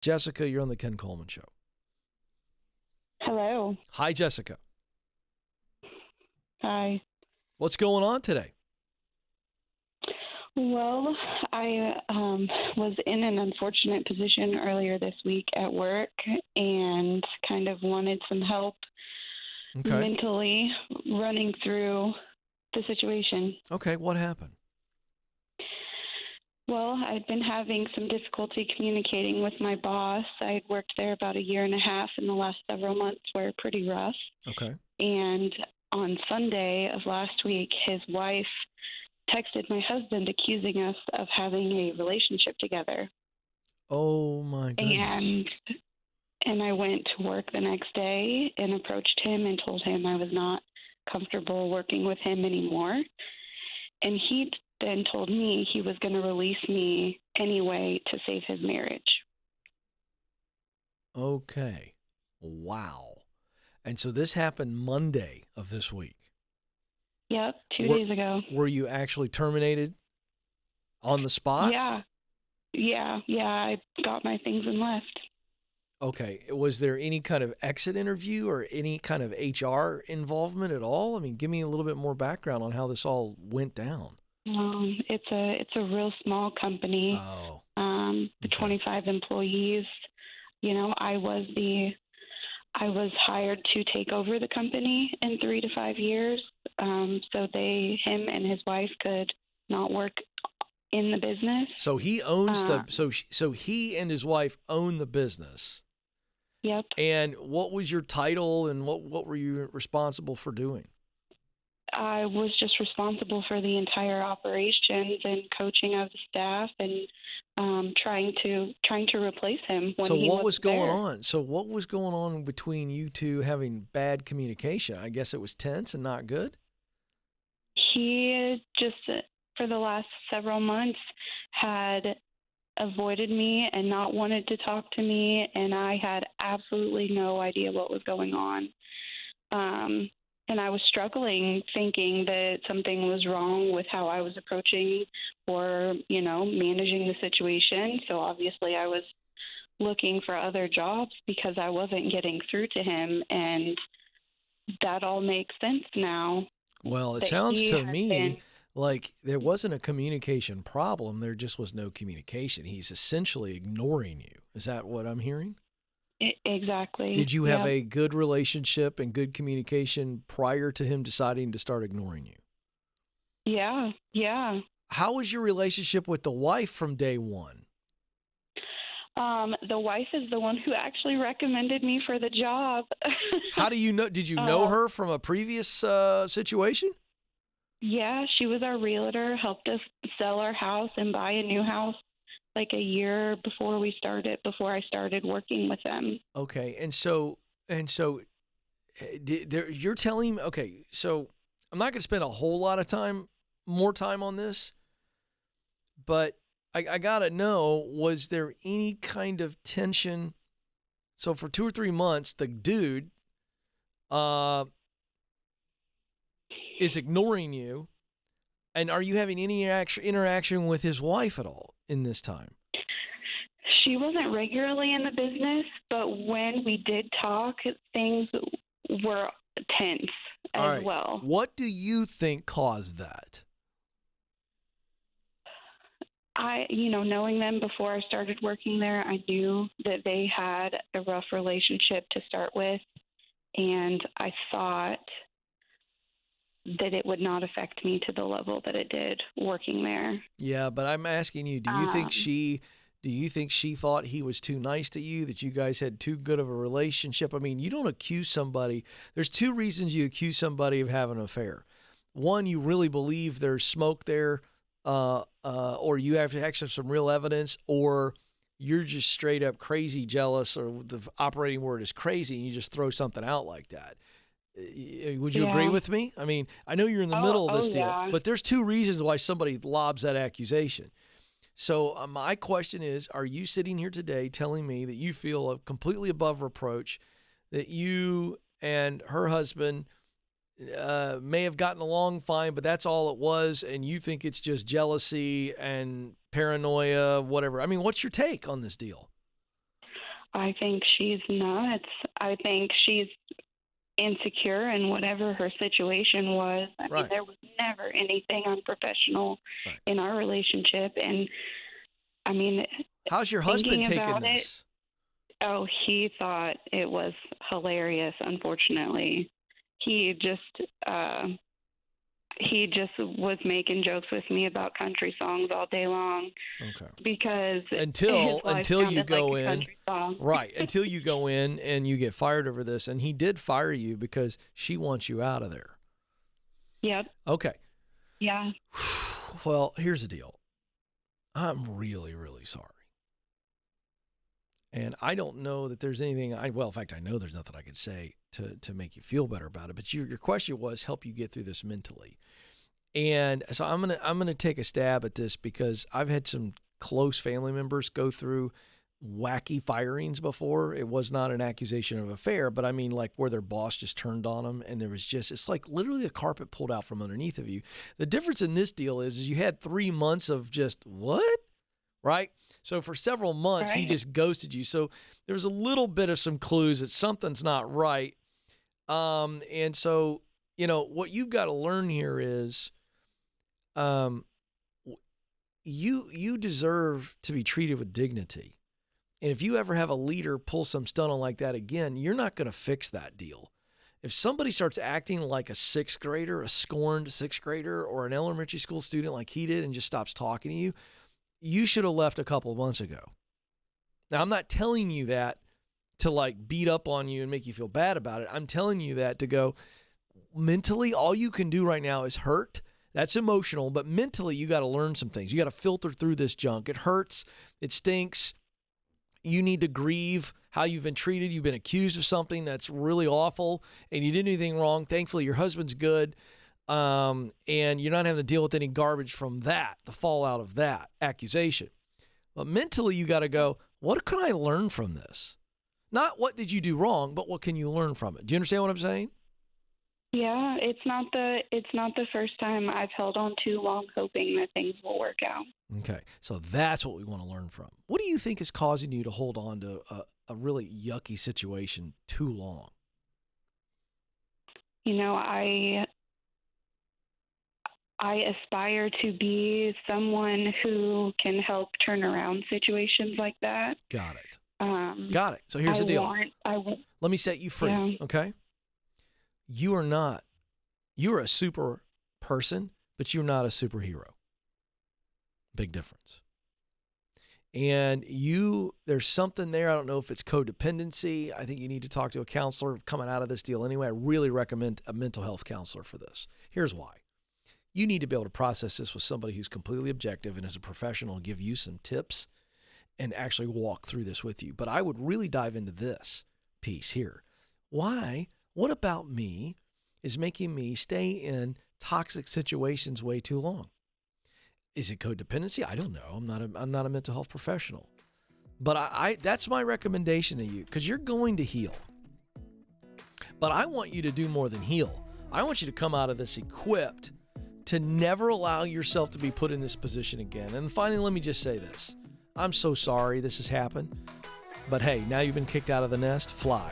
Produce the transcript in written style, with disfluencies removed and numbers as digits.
Jessica, you're on the Ken Coleman Show. Hello. Hi, Jessica. Hi. What's going on today? Well, I was in an unfortunate position earlier this week at work and kind of wanted some help mentally running through the situation. Okay, what happened? Well, I'd been having some difficulty communicating with my boss. I had worked there about a year and a half, and the last several months were pretty rough. Okay. And on Sunday of last week, his wife texted my husband accusing us of having a relationship together. Oh, my goodness. And I went to work the next day and approached him and told him I was not comfortable working with him anymore. And he then told me he was going to release me anyway to save his marriage. Okay. Wow. And so this happened Monday of this week. Yep, 2 days ago. Were you actually terminated on the spot? Yeah, I got my things and left. Okay. Was there any kind of exit interview or any kind of HR involvement at all? I mean, give me a little bit more background on how this all went down. It's a real small company. Oh. 25 employees. You know, I was hired to take over the company in 3 to 5 years. So him and his wife could not work in the business. So he owns so he and his wife own the business. Yep. And what was your title and what were you responsible for doing? I was just responsible for the entire operations and coaching of the staff and trying to replace him when he what was going there. on? So what was going on between you two having bad communication? I guess it was tense and not good? He just, for the last several months, had avoided me and not wanted to talk to me, and I had absolutely no idea what was going on. And I was struggling, thinking that something was wrong with how I was approaching or, managing the situation. So obviously I was looking for other jobs because I wasn't getting through to him. And that all makes sense now. Well, it sounds to me like there wasn't a communication problem. There just was no communication. He's essentially ignoring you. Is that what I'm hearing? Exactly. Did you have a good relationship and good communication prior to him deciding to start ignoring you? Yeah. How was your relationship with the wife from day one? The wife is the one who actually recommended me for the job. How do you know? Did you know her from a previous situation? Yeah, she was our realtor, helped us sell our house and buy a new house like a year before I started working with them. Okay. And so you're telling me, okay, so I'm not going to spend a whole lot of more time on this, but I got to know, was there any kind of tension? So for 2 or 3 months, the dude is ignoring you. And are you having any interaction with his wife at all in this time? She wasn't regularly in the business, but when we did talk, things were tense as well. What do you think caused that? Knowing them before I started working there, I knew that they had a rough relationship to start with, and I thought that it would not affect me to the level that it did working there. Yeah, but I'm asking you, do you think she thought he was too nice to you, that you guys had too good of a relationship? I mean, you don't accuse somebody. There's 2 reasons you accuse somebody of having an affair. One, you really believe there's smoke there, or you have actually some real evidence, or you're just straight up crazy jealous, or the operating word is crazy, and you just throw something out like that. Would you agree with me? I mean, I know you're in the middle of this deal, but there's 2 reasons why somebody lobs that accusation. So my question is, are you sitting here today telling me that you feel completely above reproach, that you and her husband may have gotten along fine, but that's all it was, and you think it's just jealousy and paranoia, whatever? I mean, what's your take on this deal? I think she's nuts. I think she's insecure in whatever her situation was. I mean, Right. there was never anything unprofessional in our relationship. And I mean, How's your husband thinking taking about this? oh, he thought it was hilarious, unfortunately. He just was making jokes with me about country songs all day long. Okay. Because Until his life you sounded go like a in, country song. right? Until you go in and you get fired over this, and he did fire you because she wants you out of there. Yep. Okay. Yeah. Well, here's the deal. I'm really, really sorry. And I don't know that there's anything in fact, I know there's nothing I could say to make you feel better about it. But your question was help you get through this mentally. And so I'm gonna take a stab at this because I've had some close family members go through wacky firings before. It was not an accusation of affair, but I mean like where their boss just turned on them and it's like literally a carpet pulled out from underneath of you. The difference in this deal is you had 3 months of just what? Right? So for several months, he just ghosted you. So there's a little bit of some clues that something's not right. And so, what you've got to learn here is you deserve to be treated with dignity. And if you ever have a leader pull some stunt on like that again, you're not going to fix that deal. If somebody starts acting like a sixth grader, a scorned sixth grader, or an elementary school student like he did and just stops talking to you, you should have left a couple of months ago. Now, I'm not telling you that to like beat up on you and make you feel bad about it. I'm telling you that to go mentally, all you can do right now is hurt. That's emotional, but mentally you got to learn some things. You got to filter through this junk. It hurts. It stinks. You need to grieve how you've been treated. You've been accused of something that's really awful and you didn't do anything wrong. Thankfully, your husband's good. And you're not having to deal with any garbage from that, the fallout of that accusation. But mentally, you got to go, what can I learn from this? Not what did you do wrong, but what can you learn from it? Do you understand what I'm saying? Yeah, it's not the first time I've held on too long hoping that things will work out. Okay, so that's what we want to learn from. What do you think is causing you to hold on to a really yucky situation too long? I aspire to be someone who can help turn around situations like that. Got it. Got it. So here's the deal. Let me set you free, yeah. Okay? You're a super person, but you're not a superhero. Big difference. And there's something there. I don't know if it's codependency. I think you need to talk to a counselor coming out of this deal anyway. I really recommend a mental health counselor for this. Here's why. You need to be able to process this with somebody who's completely objective and is a professional and give you some tips and actually walk through this with you. But I would really dive into this piece here. Why? What about me is making me stay in toxic situations way too long? Is it codependency? I don't know. I'm not a mental health professional. But that's my recommendation to you because you're going to heal. But I want you to do more than heal. I want you to come out of this equipped to never allow yourself to be put in this position again. And finally, let me just say this. I'm so sorry this has happened. But hey, now you've been kicked out of the nest, fly.